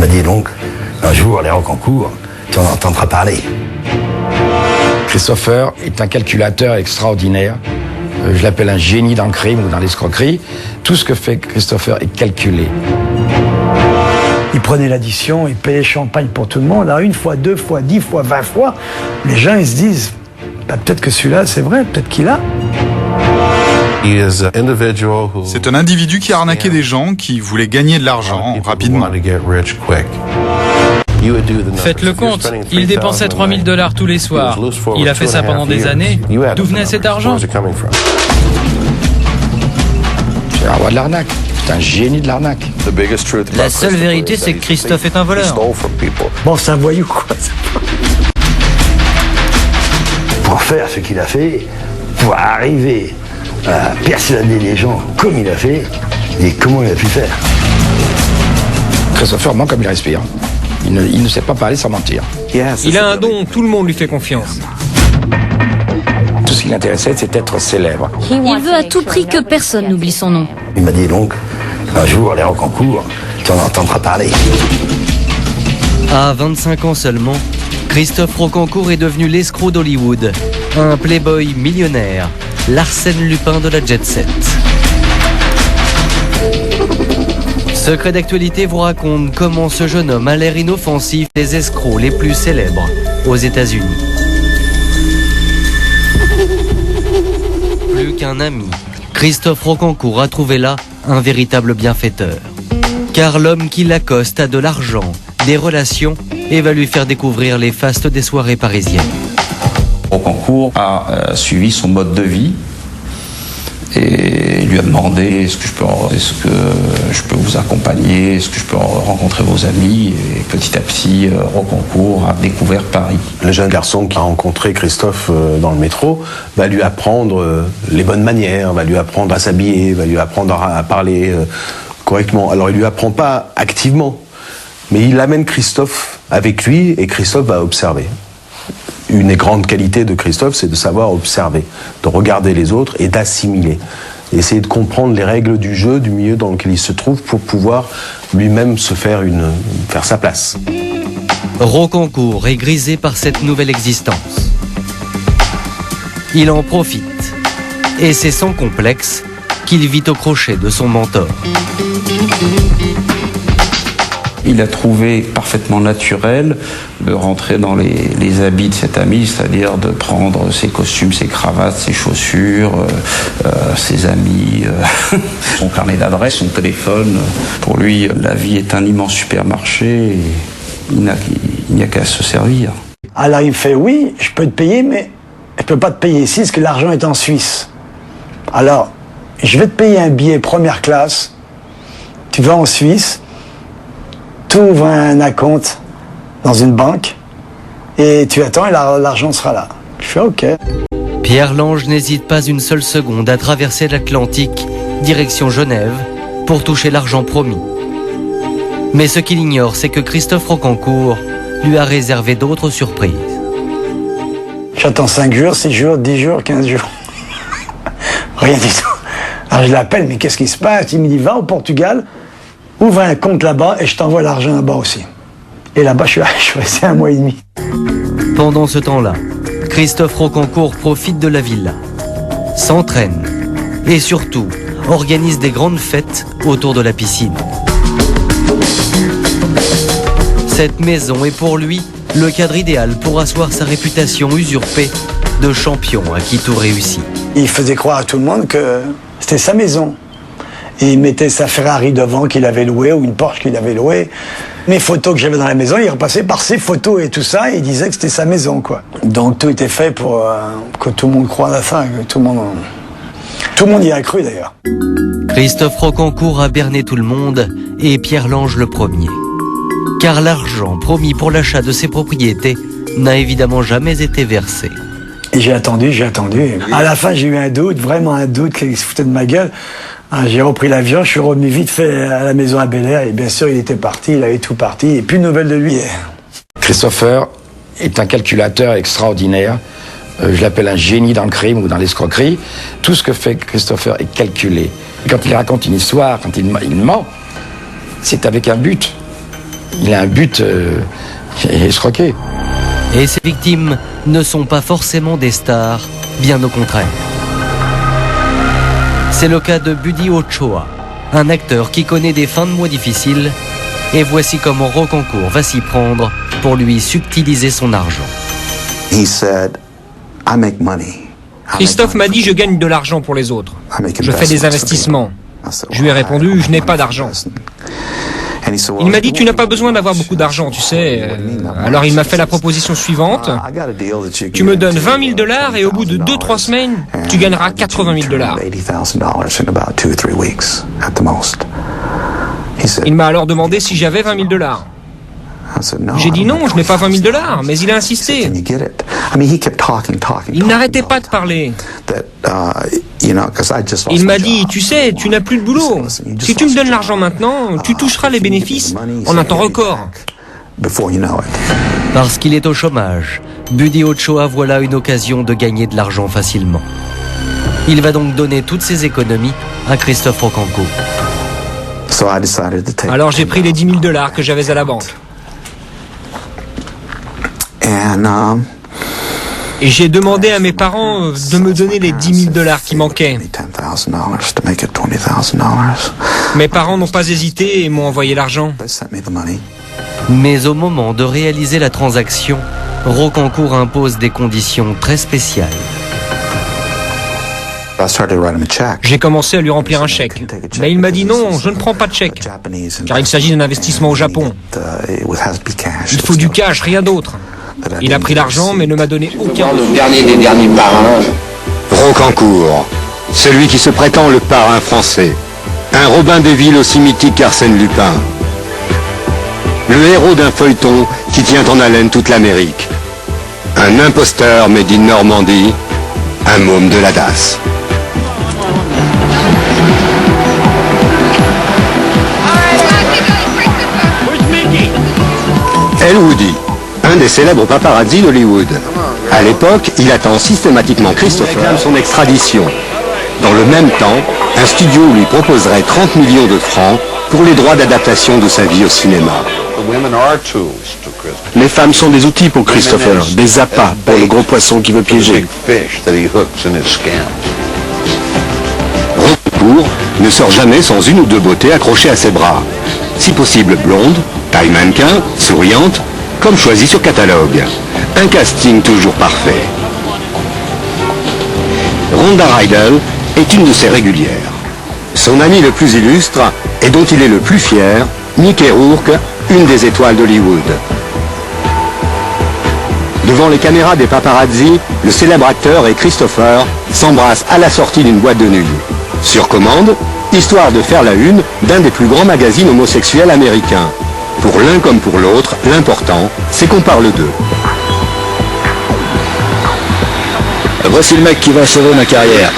m'a dit donc, un jour, les Rocancourt, tu en entendras parler. Christopher est un calculateur extraordinaire. Je l'appelle un génie dans le crime ou dans l'escroquerie. Tout ce que fait Christopher est calculé. Il prenait l'addition, il payait champagne pour tout le monde. Alors 1 fois, 2 fois, 10 fois, 20 fois, les gens ils se disent, bah, peut-être que celui-là c'est vrai, peut-être qu'il a. C'est un individu qui arnaquait des gens qui voulaient gagner de l'argent rapidement. Faites le compte, il dépensait $3000 tous les soirs. Il a fait ça pendant des années. D'où venait cet argent? C'est un roi de l'arnaque. C'est un génie de l'arnaque. La seule vérité, c'est que Christophe est un voleur. Bon, c'est un voyou quoi. Pour faire ce qu'il a fait, pour arriver à persuader les gens comme il a fait, et comment il a pu faire. Christopher ment comme il respire. Il ne sait pas parler sans mentir. Il a un don, tout le monde lui fait confiance. Tout ce qui l'intéressait, c'est d'être célèbre. Il veut à tout prix que personne n'oublie son nom. Il m'a dit donc, un jour, les Rocancourt, tu en entendras parler. À 25 ans seulement, Christophe Rocancourt est devenu l'escroc d'Hollywood, un playboy millionnaire, l'Arsène Lupin de la jet set. Secret d'actualité vous raconte comment ce jeune homme a l'air inoffensif des escrocs les plus célèbres aux États-Unis. Plus qu'un ami, Christophe Rocancourt a trouvé là un véritable bienfaiteur. Car l'homme qui l'accoste a de l'argent, des relations et va lui faire découvrir les fastes des soirées parisiennes. Rocancourt a suivi son mode de vie et lui a demandé est-ce que je peux vous accompagner, est-ce que je peux rencontrer vos amis, et petit à petit Rocancourt a découvert Paris. Le jeune garçon qui a rencontré Christophe dans le métro va lui apprendre les bonnes manières, va lui apprendre à s'habiller, va lui apprendre à parler correctement. Alors il lui apprend pas activement, mais il amène Christophe avec lui et Christophe va observer. Une des grandes qualités de Christophe, c'est de savoir observer, de regarder les autres et d'assimiler. Essayer de comprendre les règles du jeu, du milieu dans lequel il se trouve pour pouvoir lui-même se faire sa place. Rocancourt est grisé par cette nouvelle existence. Il en profite. Et c'est sans complexe qu'il vit au crochet de son mentor. Il a trouvé parfaitement naturel de rentrer dans les habits de cet ami, c'est-à-dire de prendre ses costumes, ses cravates, ses chaussures, ses amis, son carnet d'adresse, son téléphone. Pour lui, la vie est un immense supermarché et il n'y a qu'à se servir. Alors il me fait oui, je peux te payer, mais je peux pas te payer ici parce que l'argent est en Suisse. Alors, je vais te payer un billet première classe, tu vas en Suisse, tu ouvres un acompte dans une banque et tu attends et l'argent sera là. Je fais OK. Pierre Lange n'hésite pas une seule seconde à traverser l'Atlantique, direction Genève, pour toucher l'argent promis. Mais ce qu'il ignore, c'est que Christophe Rocancourt lui a réservé d'autres surprises. J'attends 5 jours, 6 jours, 10 jours, 15 jours. Rien du tout. Alors je l'appelle, mais qu'est-ce qui se passe? Il me dit, va au Portugal, ouvre un compte là-bas et je t'envoie l'argent là-bas aussi. Et là-bas, je suis resté 1 mois et demi. Pendant ce temps-là, Christophe Rocancourt profite de la villa, s'entraîne et surtout organise des grandes fêtes autour de la piscine. Cette maison est pour lui le cadre idéal pour asseoir sa réputation usurpée de champion à qui tout réussit. Il faisait croire à tout le monde que c'était sa maison. Et il mettait sa Ferrari devant qu'il avait louée ou une Porsche qu'il avait louée. Mes photos que j'avais dans la maison, il repassait par ses photos et tout ça, et il disait que c'était sa maison, quoi. Donc tout était fait pour que tout le monde croie à la fin, que tout le monde y a cru d'ailleurs. Christophe Rocancourt a berné tout le monde et Pierre Lange le premier. Car l'argent promis pour l'achat de ses propriétés n'a évidemment jamais été versé. Et j'ai attendu. À la fin, j'ai eu un doute, vraiment un doute, qu'il se foutait de ma gueule. J'ai repris l'avion, je suis revenu vite fait à la maison à Bel-Air et bien sûr il était parti, il avait tout parti et plus de nouvelles de lui. Christopher est un calculateur extraordinaire. Je l'appelle un génie dans le crime ou dans l'escroquerie. Tout ce que fait Christopher est calculé. Quand il raconte une histoire, quand il ment, c'est avec un but. il a un but escroqué. Et ses victimes ne sont pas forcément des stars, bien au contraire. C'est le cas de Buddy Ochoa, un acteur qui connaît des fins de mois difficiles, et voici comment Rocancourt va s'y prendre pour lui subtiliser son argent. Christophe m'a dit je gagne de l'argent pour les autres. Je fais des investissements. Je lui ai répondu je n'ai pas d'argent. Il m'a dit tu n'as pas besoin d'avoir beaucoup d'argent, tu sais. Alors il m'a fait la proposition suivante. Tu me donnes $20 000 et au bout de 2-3 semaines, tu gagneras $80 000. Il m'a alors demandé si j'avais $20 000. J'ai dit non, je n'ai pas $20 000, mais il a insisté. Il n'arrêtait pas de parler. Il m'a dit, tu sais, tu n'as plus de boulot. Si tu me donnes l'argent maintenant, tu toucheras les bénéfices en un temps record. Parce qu'il est au chômage, Buddy Ochoa voit là une occasion de gagner de l'argent facilement. Il va donc donner toutes ses économies à Christophe Rocancourt. Alors j'ai pris les $10 000 que j'avais à la banque. Et j'ai demandé à mes parents de me donner les $10 000 qui manquaient. Mes parents n'ont pas hésité et m'ont envoyé l'argent. Mais au moment de réaliser la transaction, Rocancourt impose des conditions très spéciales. J'ai commencé à lui remplir un chèque. Mais il m'a dit non, je ne prends pas de chèque. Car il s'agit d'un investissement au Japon. Il faut du cash, rien d'autre. Il a pris l'argent mais ne m'a donné aucun. Le dernier des derniers parrains. Rocancourt, celui qui se prétend le parrain français. Un Robin des Villes aussi mythique qu'Arsène Lupin. Le héros d'un feuilleton qui tient en haleine toute l'Amérique. Un imposteur made in Normandie. Un môme de la DAS. El Woody, un des célèbres paparazzi d'Hollywood. À l'époque, il attend systématiquement Christopher réclame son extradition. Dans le même temps, un studio lui proposerait 30 millions de francs pour les droits d'adaptation de sa vie au cinéma. Les femmes sont des outils pour Christopher, des appâts pour le gros poisson qui veut piéger. Rocancourt ne sort jamais sans une ou deux beautés accrochées à ses bras. Si possible blonde, taille mannequin, souriante, comme choisi sur catalogue. Un casting toujours parfait. Rhonda Rydell est une de ses régulières. Son ami le plus illustre, et dont il est le plus fier, Mickey Rourke, une des étoiles d'Hollywood. Devant les caméras des paparazzi, le célèbre acteur et Christopher s'embrassent à la sortie d'une boîte de nuit. Sur commande, histoire de faire la une d'un des plus grands magazines homosexuels américains. Pour l'un comme pour l'autre, l'important, c'est qu'on parle d'eux. Voici le mec qui va sauver ma carrière.